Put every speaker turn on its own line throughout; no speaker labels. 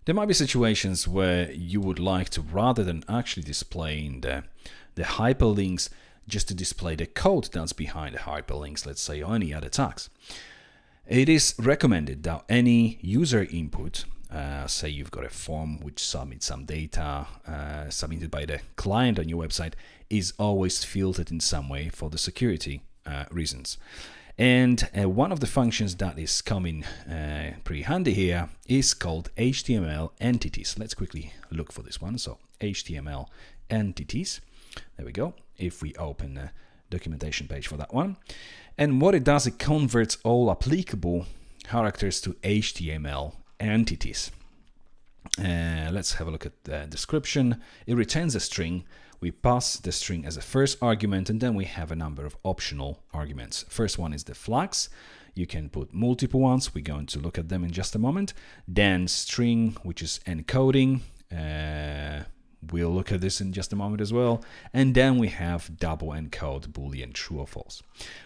There might be situations where you would like to, rather than actually displaying the hyperlinks, just to display the code that's behind the hyperlinks, let's say, or any other tags. It is recommended that any user input, say you've got a form which submits some data submitted by the client on your website, is always filtered in some way for the security reasons. And one of the functions that is coming pretty handy here is called HTML entities. Let's quickly look for this one. So HTML entities. There we go. If we open the documentation page for that one. And what it does, it converts all applicable characters to HTML entities. Let's have a look at the description. It returns a string. We pass the string as a first argument, and then we have a number of optional arguments. First one is the flags. You can put multiple ones. We're going to look at them in just a moment. Then string, which is encoding. We'll look at this in just a moment as well. And then we have double encode boolean true or false.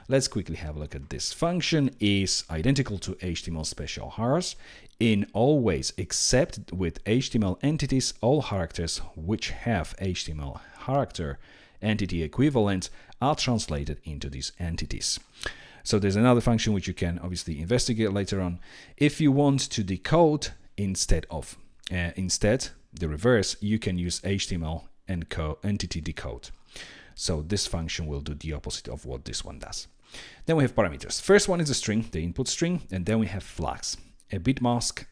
Let's quickly have a look at this function. Is identical to HTML special hars in all ways except with HTML entities. All characters which have HTML character entity equivalent are translated into these entities. So there's another function which you can obviously investigate later on. If you want to decode instead the reverse, you can use HTML entity decode. So this function will do the opposite of what this one does. Then we have parameters. First one is a string, the input string, and then we have flags. A bit mask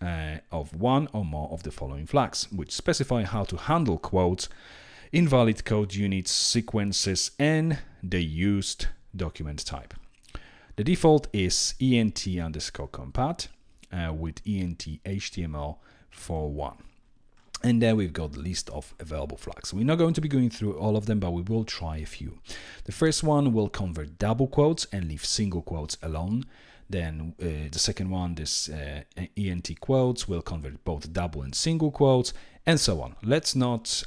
of one or more of the following flags, which specify how to handle quotes, invalid code units, sequences, and the used document type. The default is ent_compat with ent HTML for one. And then we've got the list of available flags. We're not going to be going through all of them, but we will try a few. The first one will convert double quotes and leave single quotes alone. Then the second one, this ent quotes, will convert both double and single quotes, and so on. Let's not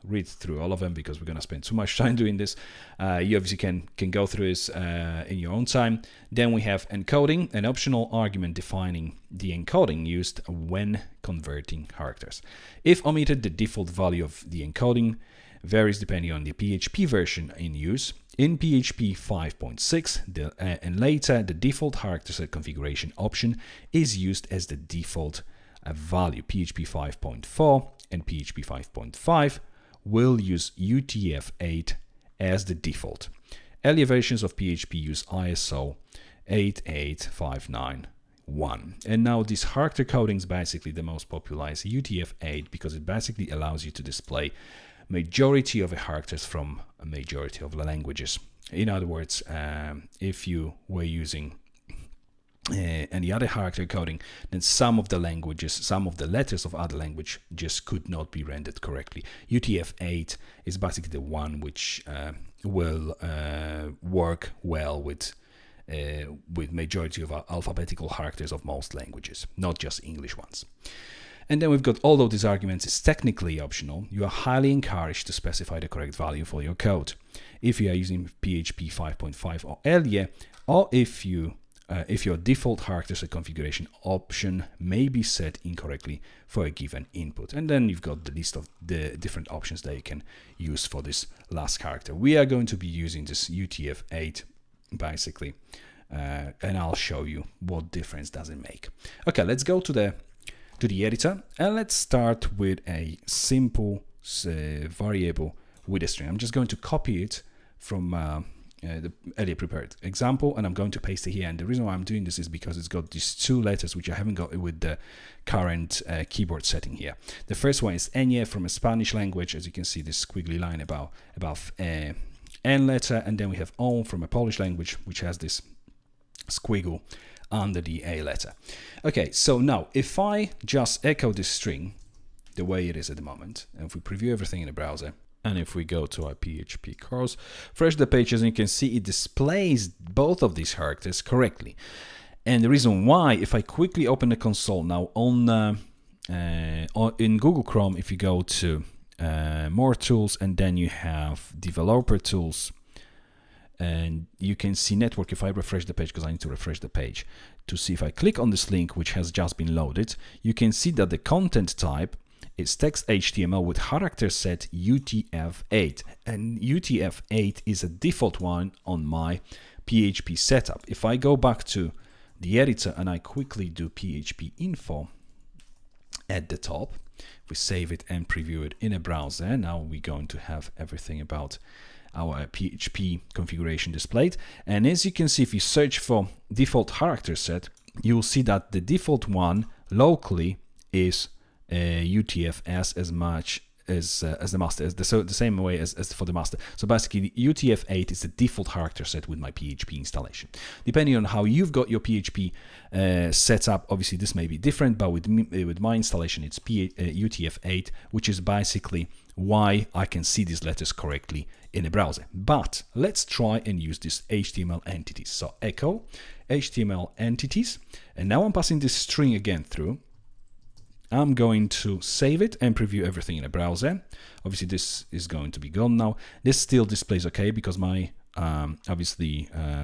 read through all of them because we're going to spend too much time doing this. You obviously can go through this in your own time. Then we have encoding, an optional argument defining the encoding used when converting characters. If omitted, the default value of the encoding varies depending on the PHP version in use. In PHP 5.6 and later, the default character set configuration option is used as the default value. PHP 5.4 and PHP 5.5 will use UTF-8 as the default. Earlier versions of PHP use ISO 88591. And now this character coding is basically the most popular is UTF-8 because it basically allows you to display majority of the characters from a majority of the languages. In other words, if you were using any other character coding, then some of the languages, some of the letters of other language just could not be rendered correctly. UTF-8 is basically the one which will work well with majority of alphabetical characters of most languages, not just English ones. And then we've got, although these arguments is technically optional, you are highly encouraged to specify the correct value for your code. If you are using PHP 5.5 or earlier, or if your default character set configuration option may be set incorrectly for a given input. And then you've got the list of the different options that you can use for this last character. We are going to be using this UTF-8 basically, and I'll show you what difference does it make. Okay, let's go to the editor, and let's start with a simple variable with a string. I'm just going to copy it from the earlier prepared example, and I'm going to paste it here. And the reason why I'm doing this is because it's got these two letters which I haven't got with the current keyboard setting here. The first one is ñ from a Spanish language, as you can see this squiggly line above N letter, and then we have on from a Polish language which has this squiggle under the A letter. Okay, so now if I just echo this string the way it is at the moment, and if we preview everything in the browser, and if we go to our PHP course, refresh the pages, and you can see it displays both of these characters correctly. And the reason why, if I quickly open the console now in Google Chrome, if you go to more tools and then you have developer tools, and you can see network. If I refresh the page, because I need to refresh the page to see, if I click on this link which has just been loaded, you can see that the content type is text HTML with character set UTF-8, and UTF-8 is a default one on my PHP setup. If I go back to the editor and I quickly do PHP info at the top, if we save it and preview it in a browser, now we're going to have everything about our PHP configuration displayed. And as you can see, if you search for default character set, you'll see that the default one locally is UTF-S as much as the master, so the same way as for the master. So basically, the UTF-8 is the default character set with my PHP installation. Depending on how you've got your PHP set up, obviously this may be different, but with my installation, it's UTF-8, which is basically why I can see these letters correctly in a browser. But let's try and use these HTML entities. So echo HTML entities, and now I'm passing this string again through. I'm going to save it and preview everything in a browser. Obviously, this is going to be gone now. This still displays okay because my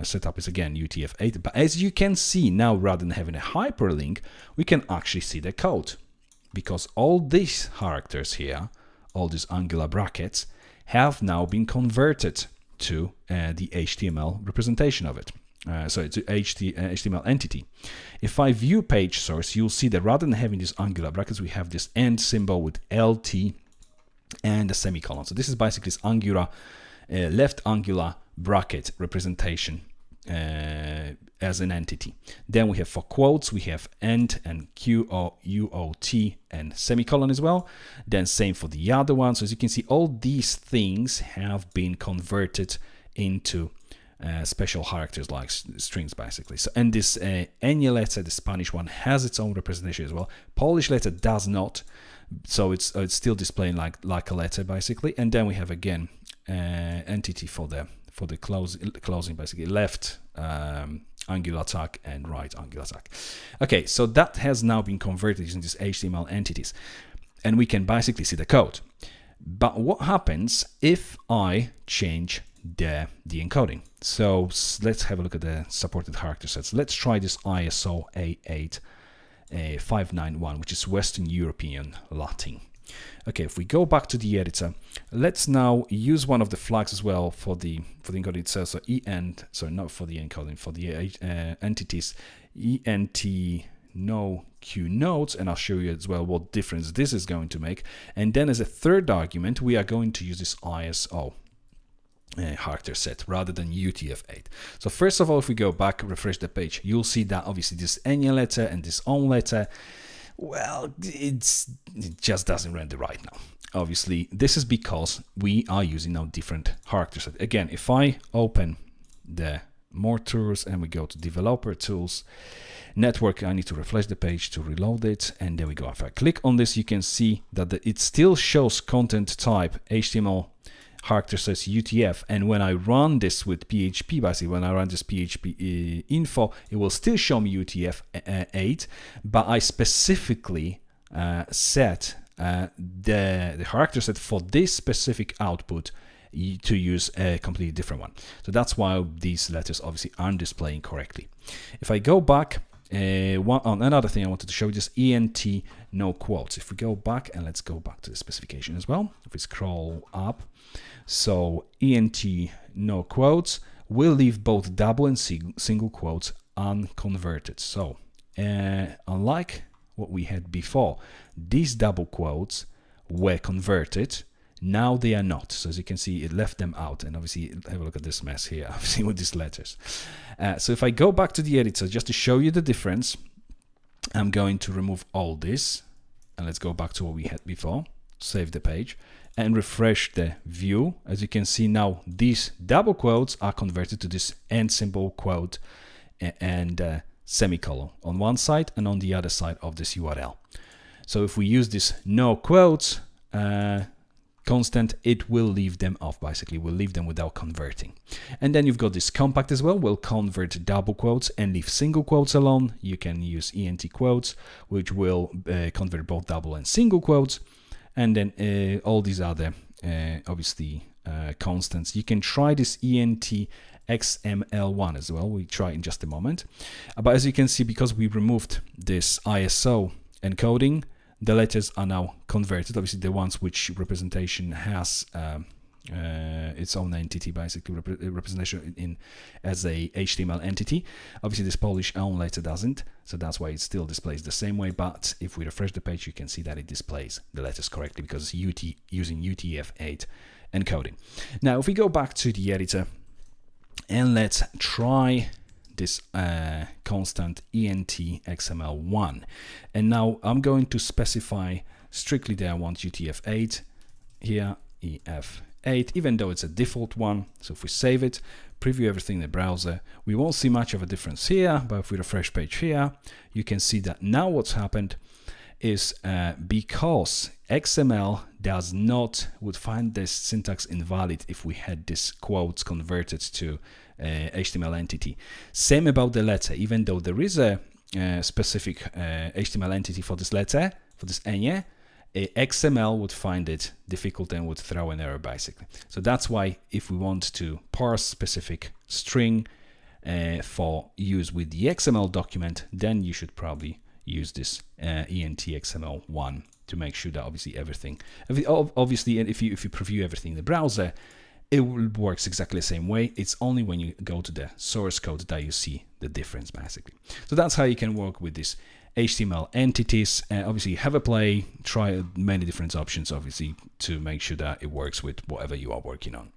setup is again UTF-8. But as you can see now, rather than having a hyperlink, we can actually see the code, because all these characters here, all these angular brackets, have now been converted to the HTML representation of it. So it's HTML entity. If I view page source, you'll see that rather than having these angular brackets, we have this end symbol with LT and a semicolon. So this is basically this angular, left angular bracket representation as an entity. Then we have, for quotes, we have end and QOUOT and semicolon as well. Then same for the other one. So as you can see, all these things have been converted into special characters like strings, basically. So, and this Enya letter, the Spanish one, has its own representation as well. Polish letter does not, so it's still displaying like a letter, basically. And then we have again entity for the closing, basically left angular tag and right angular tag. Okay, so that has now been converted using these HTML entities, and we can basically see the code. But what happens if I change the encoding? So let's have a look at the supported character sets. Let's try this ISO A8591, which is Western European Latin. Okay, if we go back to the editor, let's now use one of the flags as well for the encoding itself. So not for the encoding, for the entities, ENT no Q nodes, and I'll show you as well what difference this is going to make. And then as a third argument, we are going to use this ISO character set rather than UTF-8. So first of all, if we go back, refresh the page, you'll see that obviously this Enya letter and this on letter, well, it just doesn't render right now. Obviously, this is because we are using now different character set. Again, if I open the more tools and we go to developer tools, network, I need to refresh the page to reload it, and there we go. If I click on this, you can see that it still shows content type HTML character says UTF, and when I run this with PHP, basically when I run this PHP info, it will still show me UTF-8, but I specifically set the character set for this specific output to use a completely different one. So that's why these letters obviously aren't displaying correctly. If I go back, another thing I wanted to show you is ENT no quotes. If we go back, and let's go back to the specification as well. If we scroll up, so ENT no quotes will leave both double and single quotes unconverted. So unlike what we had before, these double quotes were converted. Now they are not. So as you can see, it left them out. And obviously, have a look at this mess here, obviously, with these letters. So if I go back to the editor, just to show you the difference, I'm going to remove all this. And let's go back to what we had before. Save the page and refresh the view. As you can see now, these double quotes are converted to this end symbol, quote, and semicolon on one side and on the other side of this URL. So if we use this no quotes constant, it will leave them off, basically will leave them without converting. And then you've got this compact as well, will convert double quotes and leave single quotes alone. You can use ENT quotes, which will convert both double and single quotes. And then all these other obviously constants. You can try this ENT XML1 as well. We'll try in just a moment. But as you can see, because we removed this ISO encoding, the letters are now converted. Obviously, the ones which representation has its own entity, basically representation in as a HTML entity. Obviously, this Polish own letter doesn't, so that's why it still displays the same way. But if we refresh the page, you can see that it displays the letters correctly because it's using UTF-8 encoding. Now, if we go back to the editor and let's try this constant ENT XML1, and now I'm going to specify strictly that I want UTF-8 here, EF8, even though it's a default one. So if we save it, preview everything in the browser, we won't see much of a difference here, but if we refresh page here, you can see that now what's happened is because XML would find this syntax invalid if we had this quotes converted to HTML entity. Same about the letter, even though there is a specific HTML entity for this letter, for this enye, XML would find it difficult and would throw an error basically. So that's why if we want to parse specific string for use with the XML document, then you should probably use this ENT XML1 to make sure that obviously obviously, and if you preview everything in the browser, it works exactly the same way. It's only when you go to the source code that you see the difference basically. So that's how you can work with this HTML entities. Obviously have a play, try many different options obviously to make sure that it works with whatever you are working on.